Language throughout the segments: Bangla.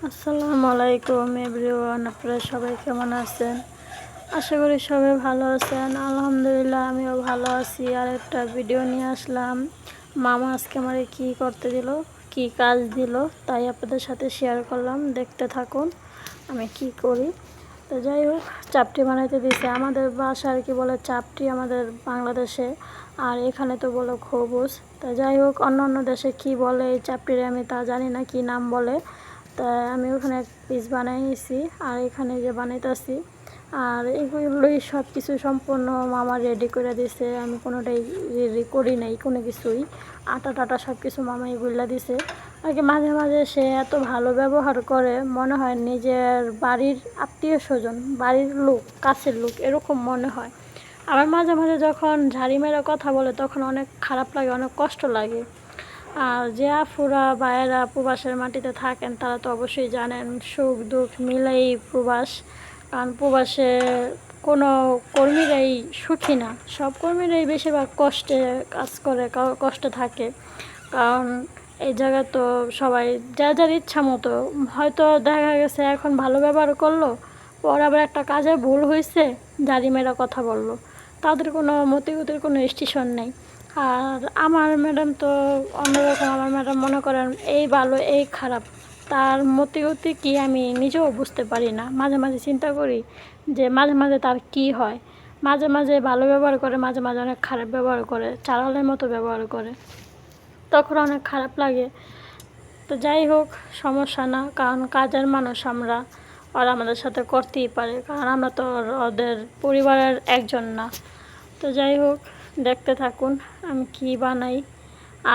আসসালামু আলাইকুম এভরিওয়ান, আপনারা সবাই কেমন আছেন? আশা করি সবাই ভালো আছেন। আলহামদুলিল্লাহ আমিও ভালো আছি। আর একটা ভিডিও নিয়ে আসলাম। মামা আজকে আমারে কী করতে দিল, কি কাজ দিল, তাই আপনাদের সাথে শেয়ার করলাম। দেখতে থাকুন আমি কি করি। তো যাই হোক, চাপটি বানাইতে দিছে। আমাদের বাসা আর কি বলে চাপটি আমাদের বাংলাদেশে, আর এখানে তো বলো খবুজ। তো যাই হোক, অন্য অন্য দেশে কি বলে এই চাপটিরে আমি তা জানি না, কি নাম বলে। তা আমি ওখানে এক পিস বানাই নিয়েছি, আর এখানে যে বানাইতেছি। আর এগুলোই সব কিছু সম্পূর্ণ মামা রেডি করে দিছে। আমি কোনোটাই রেডি করি নাই কোনো কিছুই। আটা টাটা সব কিছু মামাই গুলা দিছে। আর কি মাঝে মাঝে সে এত ভালো ব্যবহার করে, মনে হয় নিজের বাড়ির আত্মীয় স্বজন, বাড়ির লোক, কাছের লোক এরকম মনে হয়। আবার মাঝে মাঝে যখন ঝাড়ি মেরে কথা বলে তখন অনেক খারাপ লাগে, অনেক কষ্ট লাগে। আর যে আফুরা ভাইয়েরা প্রবাসের মাটিতে থাকেন তারা তো অবশ্যই জানেন সুখ দুঃখ মিলেই প্রবাস। কারণ প্রবাসে কোনো কর্মীরাই সুখী না, সব কর্মীরাই বেশিরভাগ কষ্টে কাজ করে, কষ্টে থাকে। কারণ এই জায়গায় তো সবাই যার যার ইচ্ছা মতো, হয়তো দেখা গেছে এখন ভালো ব্যবহার করলো, পর আবার একটা কাজে ভুল হয়েছে, জারি মেরা কথা বললো, তাদের কোনো মতিগতির কোনো স্টেশন নেই। আর আমার ম্যাডাম তো অন্যরকম। আমার ম্যাডাম মনে করেন এই ভালো এই খারাপ, তার মতিগতি কি আমি নিজেও বুঝতে পারি না। মাঝে মাঝে চিন্তা করি যে মাঝে মাঝে তার কি হয়। মাঝে মাঝে ভালো ব্যবহার করে, মাঝে মাঝে অনেক খারাপ ব্যবহার করে, চালালের মতো ব্যবহার করে, তখন অনেক খারাপ লাগে। তো যাই হোক, সমস্যা না, কারণ কাজের মানুষ আমরা, ওরা আমাদের সাথে করতেই পারে, কারণ আমরা তো ওদের পরিবারের একজন না। তো যাই হোক, দেখতে থাকুন আমি কি বানাই।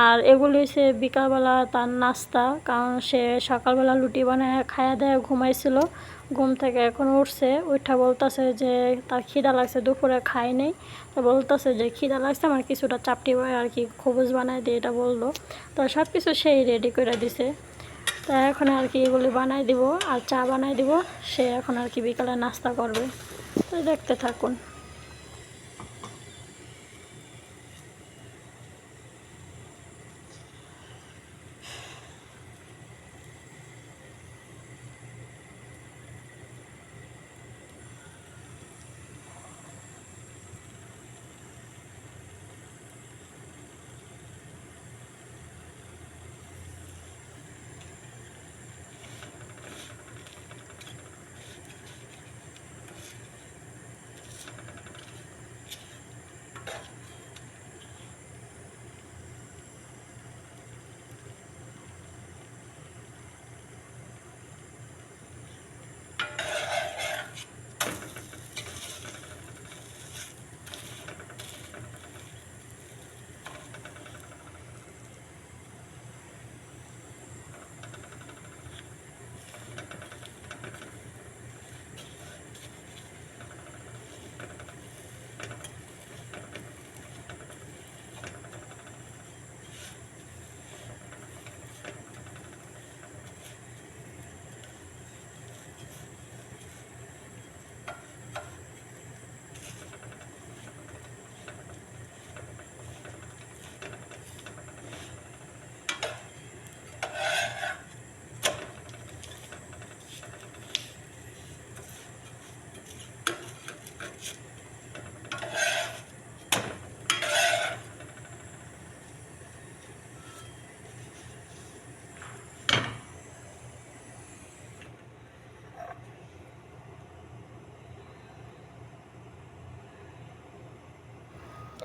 আর এগুলি সে বিকালবেলা তার নাস্তা, কারণ সে সকালবেলা লুটি বানায় খায়া দেয় ঘুমাইছিল। ঘুম থেকে এখন উঠছে, ওইটা বলতেছে যে তার খিদা লাগছে, দুপুরে খাই নেই। তো বলতেছে যে খিদা লাগছে, আমার কিছুটা চাপটি আর কি খবুজ বানাই দিয়ে, এটা বললো। তো সব কিছু সেই রেডি করে দিছে। তা এখন আর কি এগুলি বানাই দিব আর চা বানাই দিব। সে এখন আর কি বিকালে নাস্তা করবে। তো দেখতে থাকুন।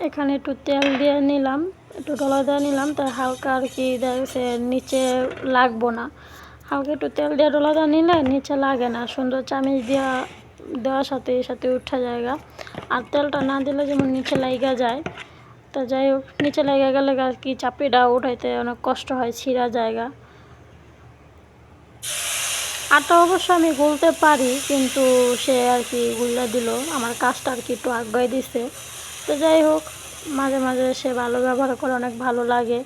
এখানে একটু তেল দিয়ে নিলাম, একটু ডলা দিয়ে নিলাম, তাই হালকা আর কি দেখছে নিচে লাগবো না। হালকা একটু তেল দিয়ে ডলা দিয়ে নিলে নিচে লাগে না, সুন্দর চামিচ দেওয়া দেওয়ার সাথে সাথে উঠা জায়গা। আর তেলটা না দিলে যেমন নিচে লাইগা যায়। তো যাই হোক, নিচে লেগে গেলে আর কি চাপিটা উঠাইতে অনেক কষ্ট হয়, ছিঁড়া জায়গা। আটা অবশ্য আমি গুলতে পারি, কিন্তু সে আর কি গুল্লা দিল, আমার কাজটা আর কি একটু আগায় দিছে। তো যাই হোক, মাঝে মাঝে সে ভালো ব্যবহার করে, অনেক ভালো লাগে।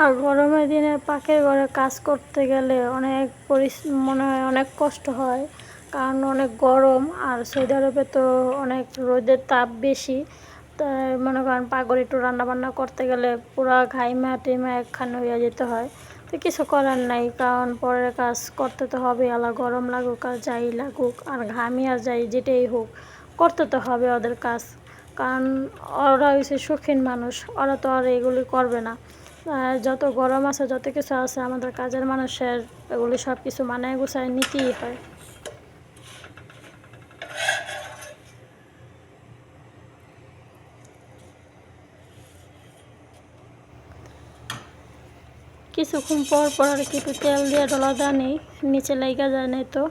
আর গরমের দিনে পাখির ঘরে কাজ করতে গেলে অনেক মনে হয় অনেক কষ্ট হয়, কারণ অনেক গরম। আর সৌদি আরবে তো অনেক রোদের তাপ বেশি, তাই মনে করেন পাকঘরে একটু রান্নাবান্না করতে গেলে পুরো ঘাইমা টিমা একখানে হয়ে যেতে হয়। তো কিছু করার নাই, কারণ পরের কাজ করতে তো হবে, আলা গরম লাগুক আর যাই লাগুক আর ঘামি আর যাই যেটাই হোক, করতে তো হবে ওদের কাজ। কারণ ওরা হচ্ছে শৌখিন মানুষ, ওরা তো আর এগুলি করবে না। যত গরম আছে যত কিছু আছে আমাদের কাজের মানুষের এগুলি সব কিছু মানায় গুছায় নিতেই হয়। কিছুক্ষণ পর পর আর কি একটু তেল দিয়ে ডলা দেওয়া নেই, নিচে লেগে যায় নাই তো।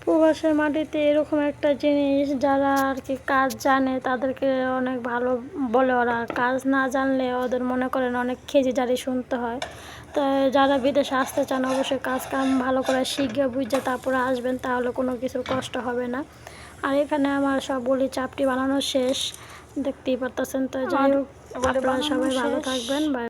প্রবাসের মাটিতে এরকম একটা জিনিস, যারা আর কি কাজ জানে তাদেরকে অনেক ভালো বলে ওরা, কাজ না জানলে ওদের মনে করেন অনেক খেজিজারি শুনতে হয়। তো যারা বিদেশে আসতে চান অবশ্যই কাজ কাম ভালো করে শিখে বুঝে তারপরে আসবেন, তাহলে কোনো কিছু কষ্ট হবে না। আর এখানে আমার সবগুলি চাপটি বানানো শেষ, দেখতেই পারতেছেন। তো যাই হোক, আপনারা সবাই ভালো থাকবেন।